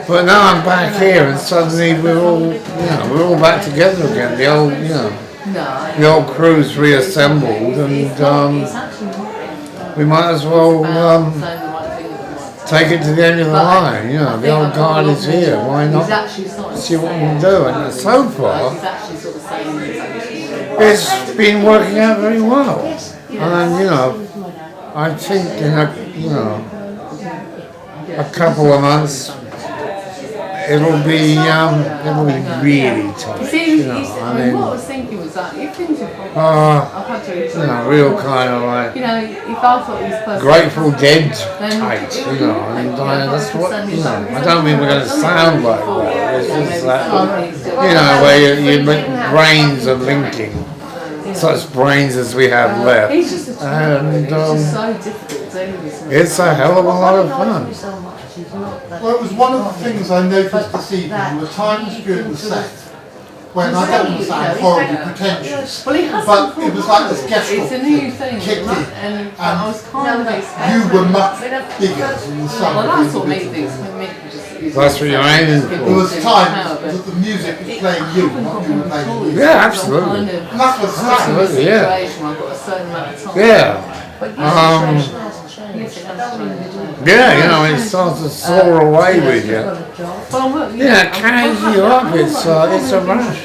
But now I'm back here, and suddenly we're all back together again. The old crew's reassembled, and we might as well take it to the end of the line. The old guard is here. Why not see what we can do? And so far, it's been working out very well. And I think in a couple of months, it'll be really tough. What I was thinking was that if things are real kind of like if I thought he was perfect, Grateful Dead tight, and that's what I don't mean we're going to sound like that. It's just that where your brains are linking. Such brains as we have left, and it's a hell of a lot of fun. Well, it was one of the things I noticed this evening. There were times during the set when I don't want to sound horribly pretentious, but it was like this gesture kicked in, and you were much bigger than the sum of the That's what you're aiming for. There was times that the music was playing you, not you were playing the music. Yeah, absolutely. And that's what's Absolutely, it starts to soar away with you. It carries you up. It's a rush.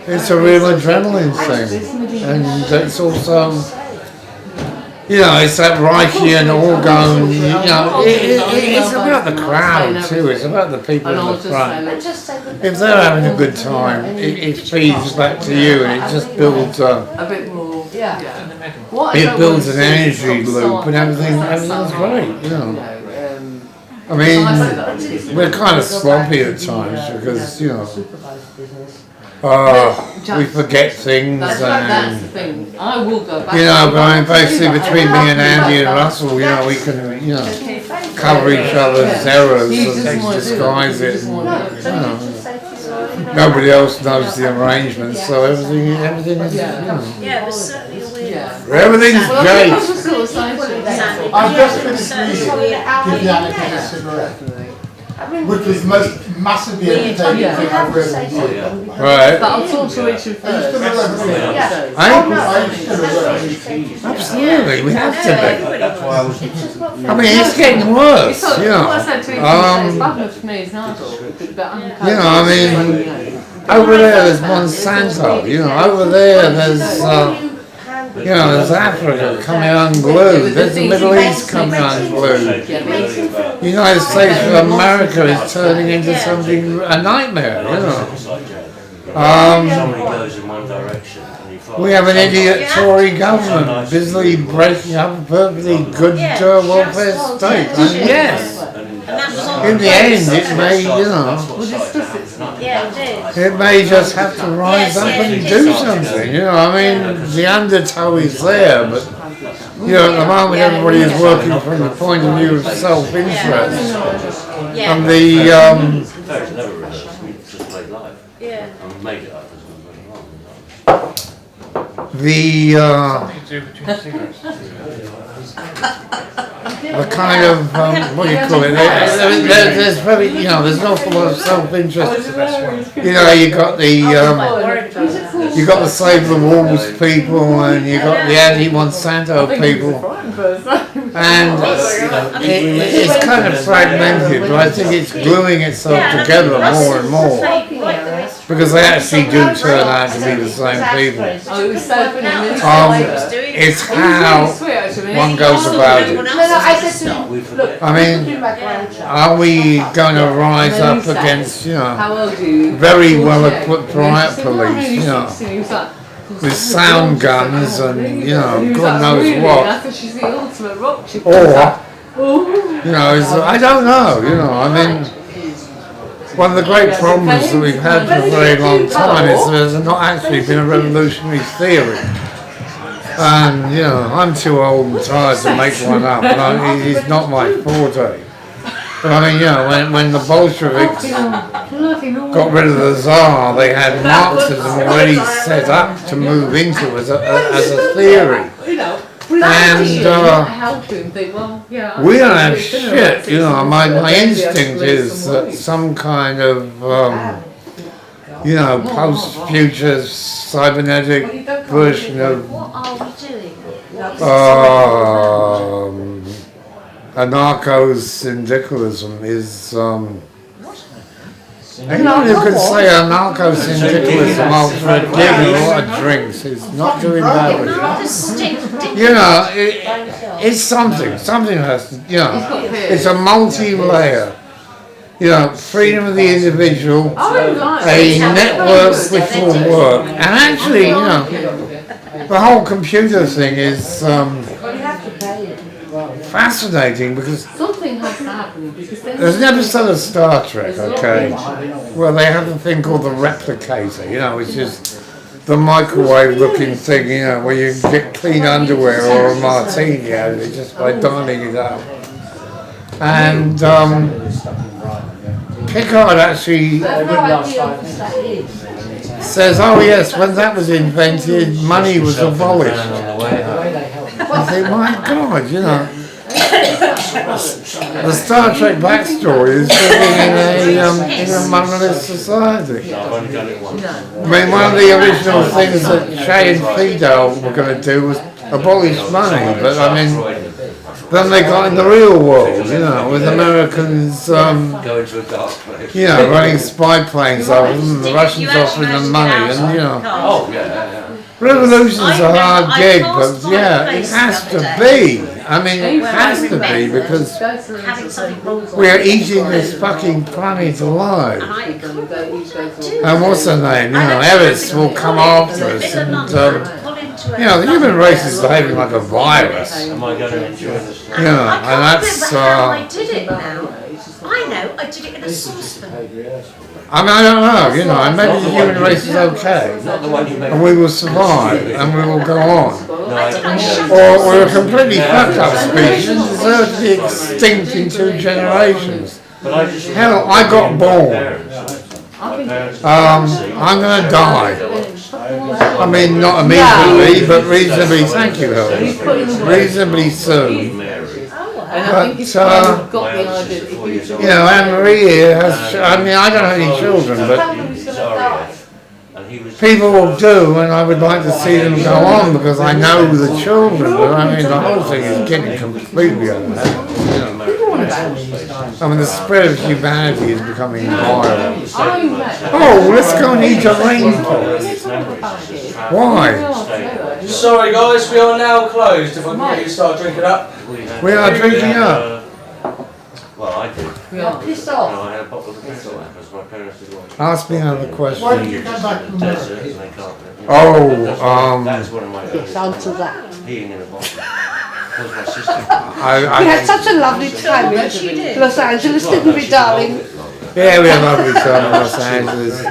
It's a real adrenaline thing, and it's also. It's that Reichian organ, it's about the crowd too, it's about the people in the front. If they're having a good time, it feeds back to you, and it just builds a bit more, it builds an energy loop, and everything's great, I mean, we're kind of sloppy at times because, we forget things, that's the thing. I will go back. But I mean, basically between me and Andy and Russell, we can, cover each other's errors and disguise it. Nobody else knows the arrangements, so everything is, Yeah, but certainly everything's great. I've just finished reading Give Yannick a Cigarette, which was the most massively entertaining thing I've read in years. Right. But I'll talk to Richard first. Absolutely, we have to be. I mean, it's getting worse, What I said to him, it's bad enough for me, it's not. I mean, over there there's Monsanto, over there there's, there's Africa coming unglued, there's the Middle East coming unglued. The United States of America is turning into a nightmare, we have an idiot Tory government busily breaking up a perfectly good welfare state. And yes, in the end it may, it may just have to rise up and do something. I mean, the undertow is there, but at the moment everybody is working from the point of view of self-interest, and the kind of what do you call it? There's very there's an awful lot of self-interest. You got the Save the Walls people, and you got the anti-Monsanto people, and it's kind of fragmented, but I think it's gluing itself together more and more. Because they actually do turn out to be the same people. Oh, it was so funny. It's how one goes about it. I mean, are we going to rise up against, very well-equipped riot police, with sound guns and, God knows what. Or, I don't know, I mean, one of the great problems that we've had for a very long time is there's not actually been a revolutionary theory. And, I'm too old and tired to make one up, and it's not my forte. But I mean, when the Bolsheviks got rid of the Tsar, they had Marxism already set up to move into as a theory. help him think, well, yeah. We don't have shit, you know. My instinct is that some kind of, you know, post-future cybernetic version of What are we doing? anarcho-syndicalism is, anyone who can say anarcho-syndicalism after a gig and a lot of drinks is not doing badly. You know, it's something. Something has to, you know, it's a multi-layer. You know, freedom of the individual, a network which will work. And actually, you know, the whole computer thing is fascinating because something has to happen. there's an episode of Star Trek, okay, where they have a thing called the replicator, you know, which is the microwave-looking thing, you know, where you can get clean underwear or a martini out of it just by dialing it up. And Picard actually says, oh yes, when that was invented, money was abolished. I think, my God, you know, the Star Trek backstory is living in a monolith society. I mean, one of the original things that Shay and Fidel were going to do was abolish money, but I mean, then they got in the real world, you know, with Americans, you know, running spy planes over them, the Russians offering them money, and you know. Revolution's a hard gig, but yeah, it has to be. I mean, it has to be because we're eating this fucking planet alive. And what's her name? You know, Eris will come after us, and you know, the human race is behaving like a virus. You know, and that's. I did it now. I know, I did it in a saucepan. I mean, I don't know, you know, and maybe the human race is okay, and we will survive, and we will go on. Or we're a completely fucked up species and deserve to be extinct in 2 generations. Hell, I got born. I'm going to die. I mean, not immediately, but reasonably, thank you, Helen, reasonably soon. But, you know, Anne-Marie here has, I mean, I don't have any children, but people will do, and I would like to see them go on because I know the children, but I mean, the whole thing is getting completely out of hand. You know. I mean, the spread of humanity is becoming violent. Oh, let's go and eat a rainbow. Why? Sorry guys, we are now closed. If I can get you to start drinking up. We are drinking up. Well, I did. We are pissed off. I had a bottle of petrol because my parents did want to. Ask me another question. Why did you come back from desert America? and they can't. That's one of my Answer that. Peeing in a bottle. Because my sister. We had such a lovely time in Los Angeles, didn't we, darling? Yeah, we had a lovely time in Los Angeles.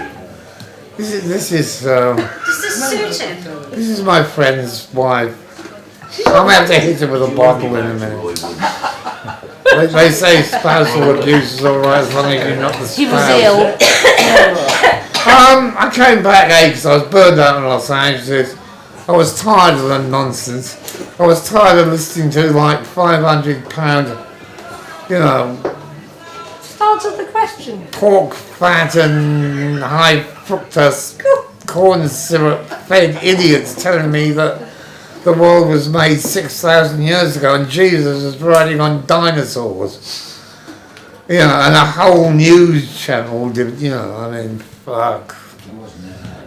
This is Does this suit him? this is my friend's wife. I'm gonna have to hit her with a bottle in a minute. They say spousal abuse is alright as long as you're not the spouse. He was ill. I came back because I was burned out in Los Angeles. I was tired of the nonsense. I was tired of listening to like £500, you know, Answer the question. pork fat and high fructose corn syrup fed idiots telling me that the world was made 6,000 years ago and Jesus was riding on dinosaurs. You know, and a whole news channel did, you know, I mean, fuck. I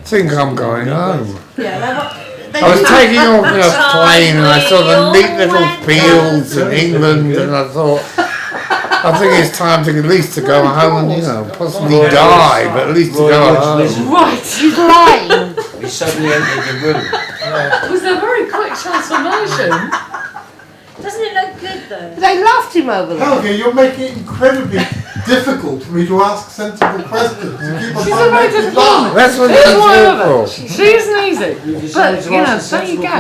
think I'm going home. I was taking off in a plane and I saw the neat little fields in England and I thought, I think it's time to at least to go home and, you know, possibly die, but at least to go home. Right, he's lying. He suddenly entered the room. It was a very quick transformation. Doesn't it look good though? They laughed him over there. Helga, you're making it incredibly difficult for me to ask sensible questions. You keep on She's a trying to very make me difficult laugh. That's what Here's it's one here of for. it. She isn't easy. But, you know, there you go.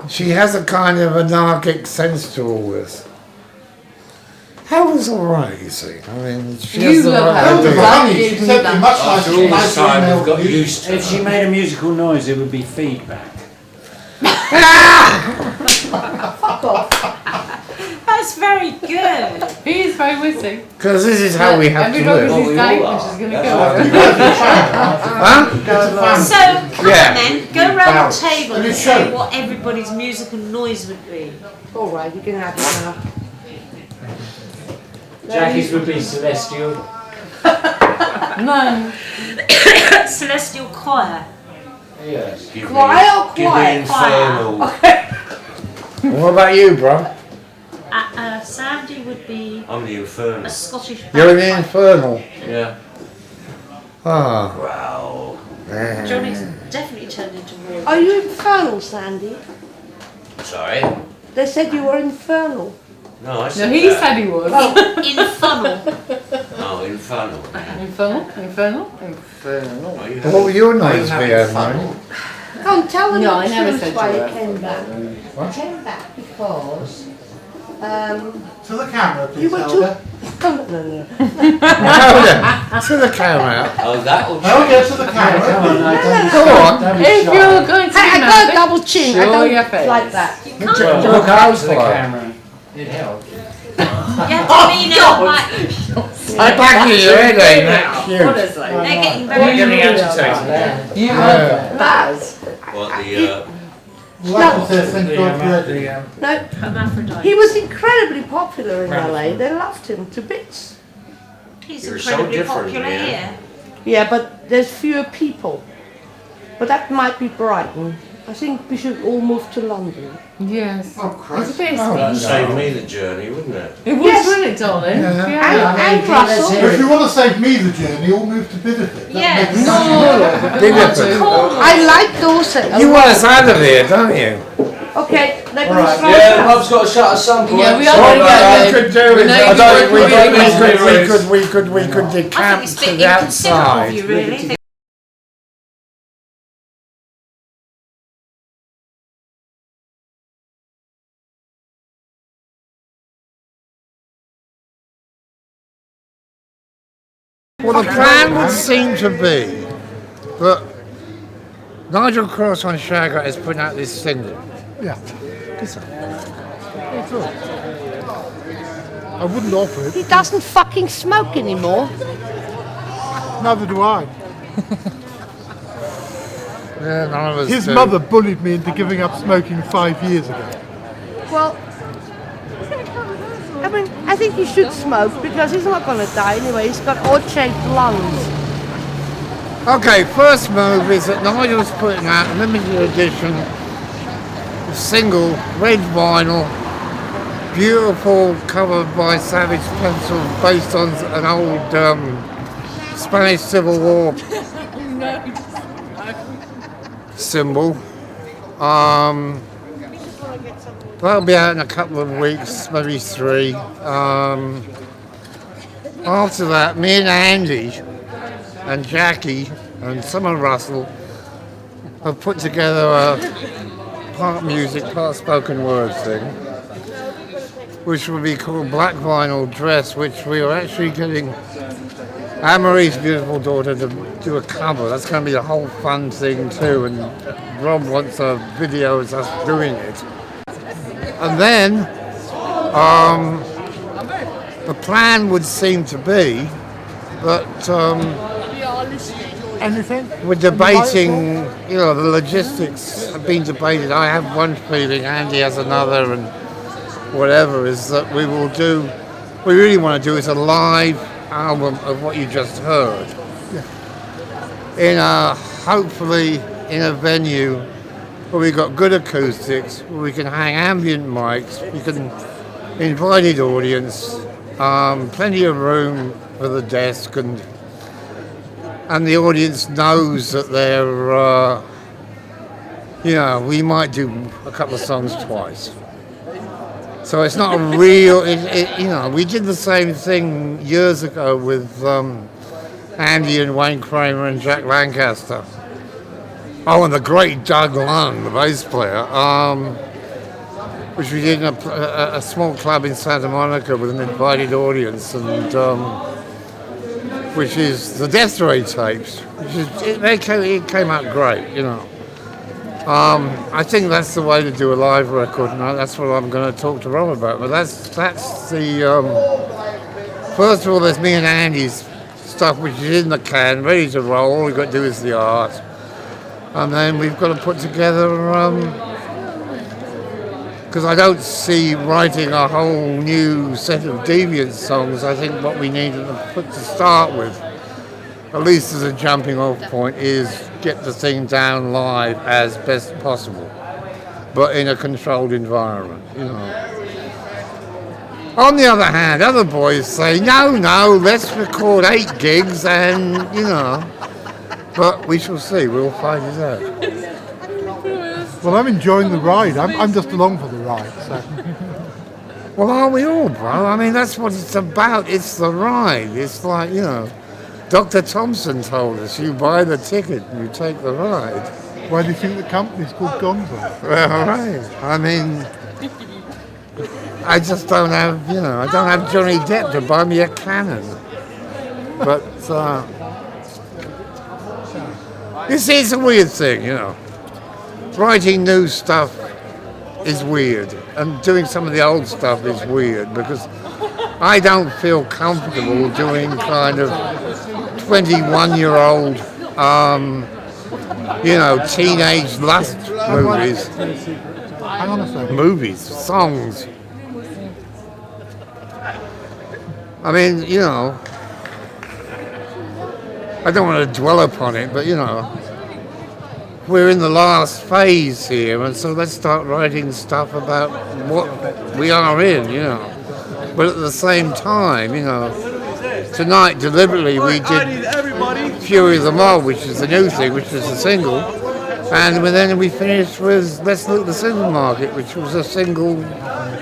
She has a kind of anarchic sense to all this. Hell's alright, you see. I mean, she has the love right Hell. Helga, idea. honey, she said me much After all nicer this time, email we've got than you. used to If she made a musical noise, it would be feedback. Fuck off. That's very good. He is very witty. Because this is how we have to Every live. dog is his date, which is going to go. Huh? So, come Yeah. on then, go round the table Let me and show say you. what everybody's musical noise would be. Alright, you can have it now. Jackie's would be celestial. No. Celestial choir. Yes. Quiet or Give me quiet? infernal. What about you, bro? Sandy would be I'm the infernal. a Scottish You're in the bagpipe. infernal. Yeah. Ah. Wow. Johnny's definitely turned into war. Are you infernal, Sandy? Sorry. They said you were infernal. No, I No, said he that. said he was. Infernal. Oh, infernal. Infernal, infernal, infernal. Oh, you What were your noise have be, infernal. Come tell them No, the I never truth said why you you were. came back. You came back because To the camera, you please, were too. Helga. No. To the camera. Oh, that'll Helga, to the camera, please. Go on. If you're going to Hey, I be got a nervous, double chin. I show your don't face. like that. Look out for it. It helps. You have to mean it like I back you, ain't they? Huge. honestly. they're getting You're very getting agitated. You Yeah. are bad. What the, Well, that was their St. George ready. No, hermaphrodite. he was incredibly popular in LA. They loved him to bits. He's You're so incredibly different, popular yeah. here. Yeah, but there's fewer people. But that might be Brighton. I think we should all move to London. Yes. Oh, It's a Christ. bit that'd save me the journey, wouldn't it? It was, Yes. wouldn't it, darling? Yeah. And Russell. If you want to save me the journey, all move to Bideford. Yes. I like Dorset. You want us out of here, don't you? Okay, they're going to Alright. slow Yeah, the down. pub's got to shut at some point. Yeah, we are Sorry gonna about go that. then. could do We're is not I even don't, going to we could I think decamp it's to a bit the inconsiderate of outside. you, really. Well, the plan would seem to be that Nigel Cross on Shagger is putting out this single. Yeah. I wouldn't offer it. He doesn't fucking smoke anymore. Neither do I. Yeah, none of us His do. mother bullied me into giving up smoking 5 years ago. Well, I mean, I think he should smoke because he's not going to die anyway. He's got odd-shaped lungs. Okay, first move is that Nigel's putting out a limited edition single, red vinyl, beautiful cover by Savage Pencil based on an old Spanish Civil War symbol. That'll be out in a couple of weeks, maybe 3. After that, me and Andy and Jackie and some of Russell have put together a part music, part spoken word thing, which will be called Black Vinyl Dress, which we are actually getting Anne-Marie's beautiful daughter to do a cover. That's going to be a whole fun thing too, and Rob wants a video of us doing it. And then the plan would seem to be that Anything? we're debating, you know, the logistics have been debated. I have one feeling, Andy has another, and whatever, is that we will do, what we really want to do is a live album of what you just heard. In a, hopefully, in a venue where we've got good acoustics, where we can hang ambient mics, we can invited audience, plenty of room for the desk, and the audience knows that they're, you know, we might do a couple of songs twice. So it's not a real, you know, we did the same thing years ago with Andy and Wayne Kramer and Jack Lancaster. Oh, and the great Doug Lund, the bass player, which we did in a small club in Santa Monica with an invited audience, and which is the Death Ray tapes. Which is, it came out great, you know. I think that's the way to do a live record, and that's what I'm going to talk to Rob about. But that's the first of all, there's me and Andy's stuff, which is in the can, ready to roll. All we've got to do is the art, and then we've got to put together. Because I don't see writing a whole new set of Deviant songs. I think what we need to start with, at least as a jumping off point, is get the thing down live as best possible, but in a controlled environment, you know. On the other hand, other boys say, no, let's record 8 gigs and, you know, but we shall see, we'll find it out. Well, I'm enjoying the ride. I'm just along for the ride. So. Well, aren't we all, bro? I mean, that's what it's about. It's the ride. It's like, you know, Dr. Thompson told us, you buy the ticket and you take the ride. Why do you think the company's called Gonzo? Well, right. I mean, I just don't have, you know, I don't have Johnny Depp to buy me a cannon. But, it's a weird thing, you know. Writing new stuff is weird, and doing some of the old stuff is weird because I don't feel comfortable doing kind of 21-year-old, you know, teenage lust movies. Hang on a second. Movies, songs. I mean, you know, I don't want to dwell upon it, but you know, we're in the last phase here, and so let's start writing stuff about what we are in, you know. But at the same time, you know, tonight deliberately we did Fury of the Mob, which is the new thing, which is a single, and then we finished with Let's Loot the Supermarket, which was a single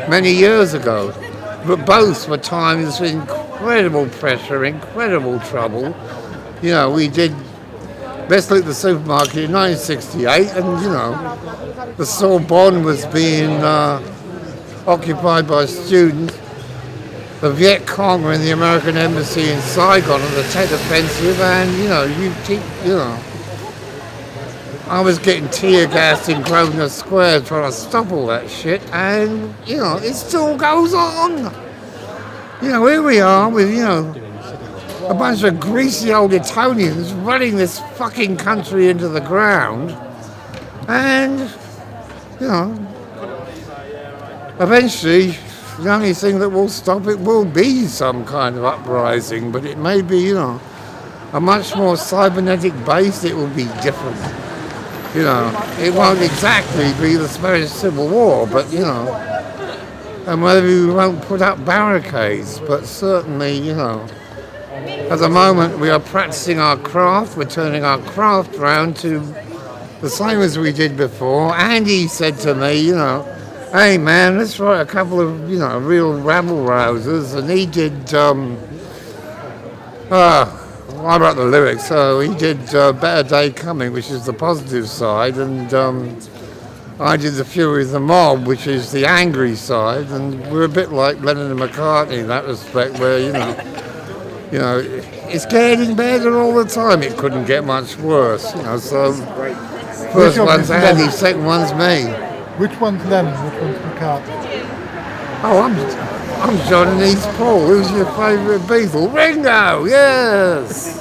many years ago. But both were times of incredible pressure, incredible trouble. You know, we did Let's Loot the Supermarket in 1968, and you know, the Sorbonne was being occupied by students. The Viet Cong were in the American embassy in Saigon on the Tet Offensive, and you know, I was getting tear gassed in Grosvenor Square trying to stop all that shit, and you know, it still goes on. You know, here we are with, you know, a bunch of greasy old Etonians running this fucking country into the ground, and, you know, eventually the only thing that will stop it will be some kind of uprising, but it may be, you know, a much more cybernetic base. It will be different. You know, it won't exactly be the Spanish Civil War, but, you know, and maybe we won't put up barricades, but certainly, you know, at the moment we are practicing our craft. We're turning our craft round to the same as we did before. Andy said to me, you know, hey man, let's write a couple of, you know, real rabble-rousers, and he did, I wrote the lyrics, so he did Better Day Coming, which is the positive side, and I did The Fury of the Mob, which is the angry side, and we're a bit like Lennon and McCartney in that respect, where, you know, it's getting better all the time. It couldn't get much worse, you know, so first one's Andy, second one's me. Which one's Lennon, which one's McCartney? Oh, I'm John and he's Paul. Who's your favourite Beatle? Ringo, yes!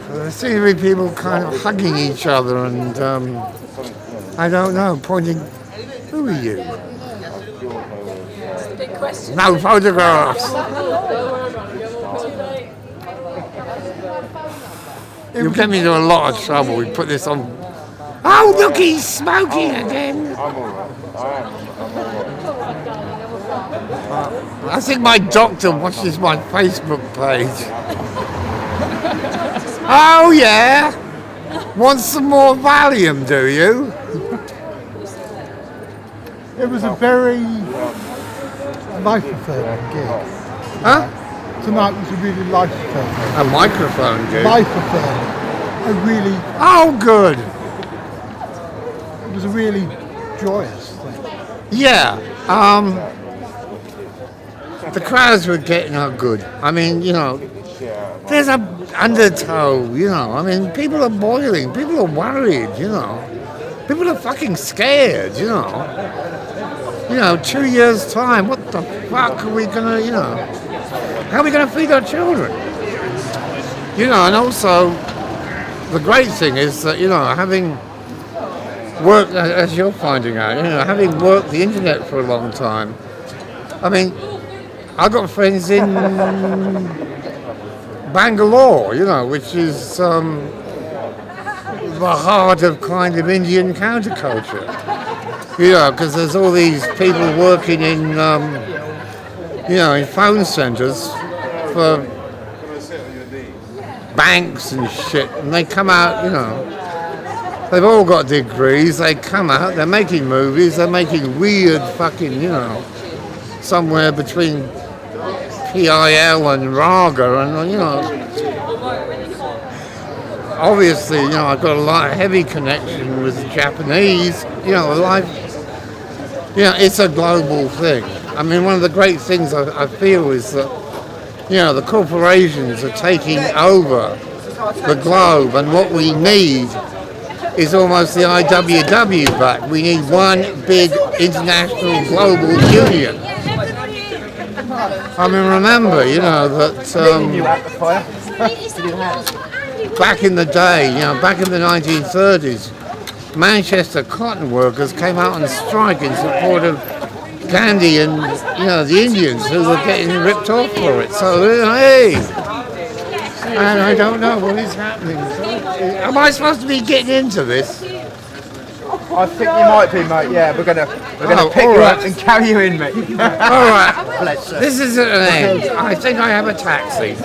There seem to be people kind of hugging each other and, I don't know, pointing, who are you? No photographs! You'll get me into a lot of trouble. We put this on. Oh, look, he's smoking again. I think my doctor watches my Facebook page. Oh, yeah? Want some more Valium, do you? It was a very life-affirming gig. Huh? Tonight was a really life-affirming. A microphone, dude. Life-affirming. A really... Oh, good. It was a really joyous thing. Yeah. The crowds we're getting are good. I mean, you know, there's a undertow, you know. I mean, people are boiling, people are worried, you know. People are fucking scared, you know. You know, 2 years' time, what the fuck are we gonna, you know, how are we gonna feed our children? You know, and also, the great thing is that, you know, having worked, as you're finding out, you know, having worked the internet for a long time, I mean, I've got friends in Bangalore, you know, which is the heart of kind of Indian counterculture. You know, because there's all these people working in, you know, in phone centres for banks and shit, and they come out, you know, they've all got degrees, they come out, they're making movies, they're making weird fucking, you know, somewhere between PIL and Raga, and, you know, obviously, you know, I've got a lot of heavy connection with the Japanese, you know, you know, it's a global thing. I mean, one of the great things I feel is that, you know, the corporations are taking over the globe, and what we need is almost the IWW back. We need one big international global union. I mean, remember, you know, that back in the day, you know, back in the 1930s, Manchester cotton workers came out on strike in support of Gandhi and, you know, the Indians who were getting ripped off for it. So, hey, and I don't know what is happening. Am I supposed to be getting into this? I think you might be, mate. Yeah, we're gonna pick you up and carry you in, mate. All right. This is an end. I think I have a taxi.